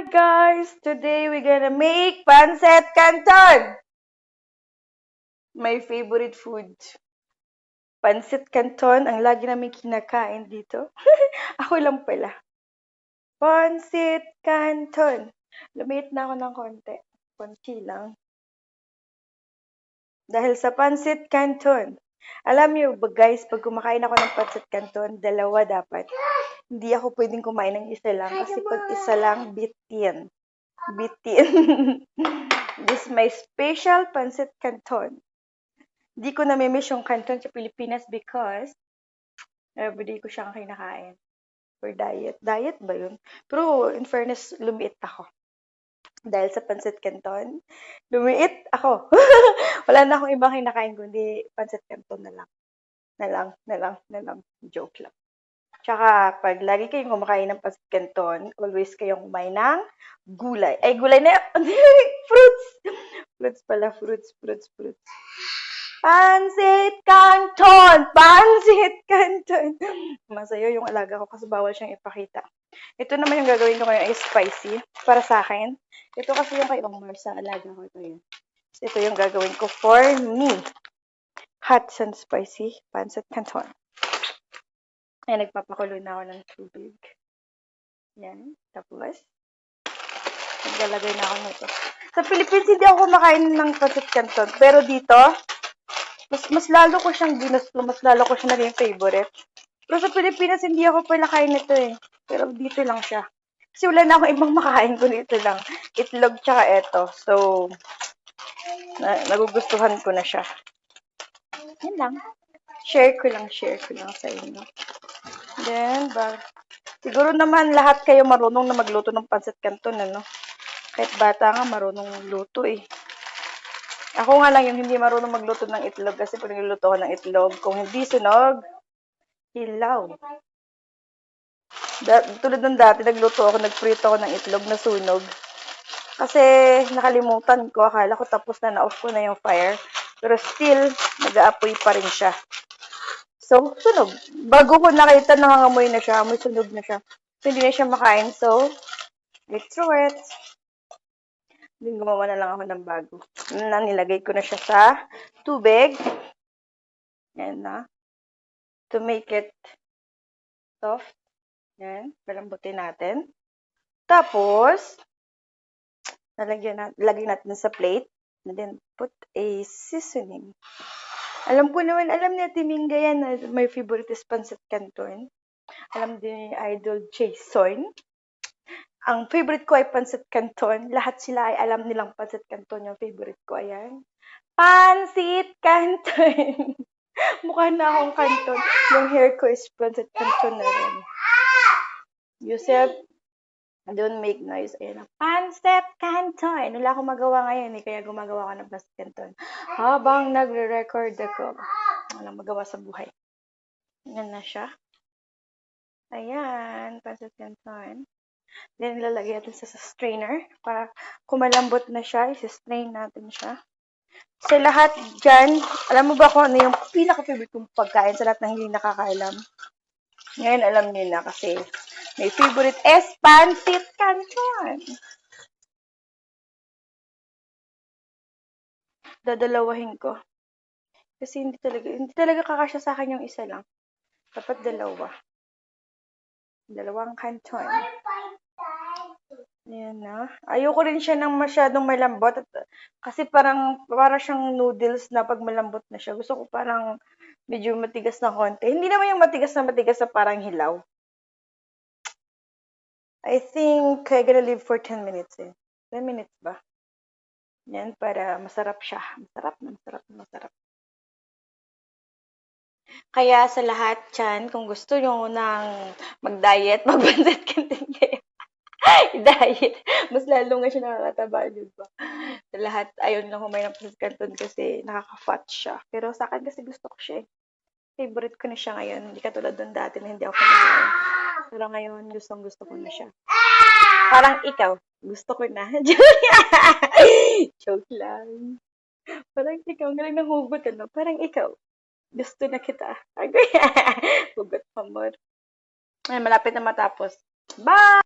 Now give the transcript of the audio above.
guys! Today we're gonna make pancit canton! My favorite food. Pancit canton, ang lagi namin kinakain dito. Ako lang pala. Pancit canton. Lumiit na ako ng konti. Konti lang. Dahil sa pancit canton. Alam niyo ba guys, pag kumakain ako ng pancit canton, dalawa dapat. Hindi ako pwedeng kumain ng isa lang. Kasi pag isa lang, bitin. This is my special pancit canton. Di ko namimiss yung canton sa Pilipinas because everyday ko siyang kinakain for diet. Diet ba yun? Pero in fairness, lumiit ako. Dahil sa pancit canton, lumiit ako. Wala na akong ibang kinakain kundi pancit canton na lang. Joke lang. Tsaka, pag lagi kayong kumakain ng pancit canton, always kayong kumain ng gulay. Ay, gulay na fruits! Fruits pala, fruits. Pancit canton! Pancit canton! Masaya yung alaga ko kasi bawal siyang ipakita. Ito naman yung gagawin ko ngayon ay spicy para sa akin. Ito kasi yung kay Omar sa alaga ko. Ito yun. Ito yung gagawin ko for me. Hot and spicy pancit canton. Ayan, nagpapakulo na ako ng tubig. Yan. Tapos, naglalagay na ako nito. Sa Philippines, hindi ako kumakain ng pancit canton. Pero dito, mas lalo ko siyang ginusto. Mas lalo ko siya naging favorite. Pero sa Pilipinas, hindi ako pala kain nito eh. Pero dito lang siya. Kasi wala na akong ibang makain ko dito lang. Itlog tsaka eto. So, nagugustuhan ko na siya. Yan lang. Share ko lang sa inyo. Then, siguro naman lahat kayo marunong na magluto ng pancit canton, ano? Kahit bata nga, marunong luto eh. Ako nga lang yung hindi marunong magluto ng itlog kasi pag niluluto ko ng itlog, kung hindi sunog, hilaw. Tulad ng dati, nagprito ako ng itlog na sunog. Kasi nakalimutan ko, akala ko tapos na-off ko na yung fire. Pero still, nag-aapoy pa rin siya. So, sunog. Bago ko nakita, nangangamoy na siya. Amoy sunog na siya. So, hindi na siya makain. So, let's throw it. Then, gumawa na lang ako ng bago. Nilagay ko na siya sa tubig. Yan na. To make it soft. Yan. Palambutin natin. Tapos, lagyan natin sa plate. And then, put a seasoning. Alam ni Ate Minga yan na my favorite is pancit canton. Alam din ni Idol Jason. Ang favorite ko ay pancit canton. Lahat sila ay alam nilang pancit canton yung favorite ko. Ayan. Pancit canton! Mukha na akong canton. Yung hair ko is pancit canton na rin. Yusef, don't make noise. Ayan. Pancit canton! Wala akong magawa ngayon eh, kaya gumagawa ko ng pancit canton. Habang nagre-record ako. Walang magawa sa buhay. Yan na siya. Ayan, pancit canton. Then, lalagay natin sa strainer para kumalambot na siya. I-strain natin siya. Sa lahat dyan, alam mo ba kung ano yung pinaka-favorite kong pagkain sa lahat ng hindi nakakailam? Ngayon, alam niyo na kasi may favorite is pancit canton. Dadalawahin ko. Kasi hindi talaga kakasya sa akin yung isa lang. Dapat dalawa. Dalawang canton. Ayan na. Ayoko rin siya ng masyadong malambot. Kasi para siyang noodles na pag malambot na siya. Gusto ko parang medyo matigas na konti. Hindi naman yung matigas na parang hilaw. I think I'm gonna leave for 10 minutes eh. 10 minutes ba? Yan, para masarap siya. Masarap. Kaya sa lahat dyan, kung gusto nyo nang mag-diet, mag-pancit canton kayo. I-diet. Mas lalo nga siya nakakataba, di ba? Sa lahat, ayaw lang kumain ng pancit canton kasi nakaka-fat siya. Pero sa akin kasi gusto ko siya eh. Favorite ko na siya ngayon. Hindi katulad doon dati na hindi ako kumakain. Pero ngayon, gusto ko na siya. Parang ikaw, gusto ko na. Joke lang. Parang ikaw, galing ng hugot, ano? Parang ikaw, gusto na kita. Hugot pa mo. Ay, malapit na matapos. Bye!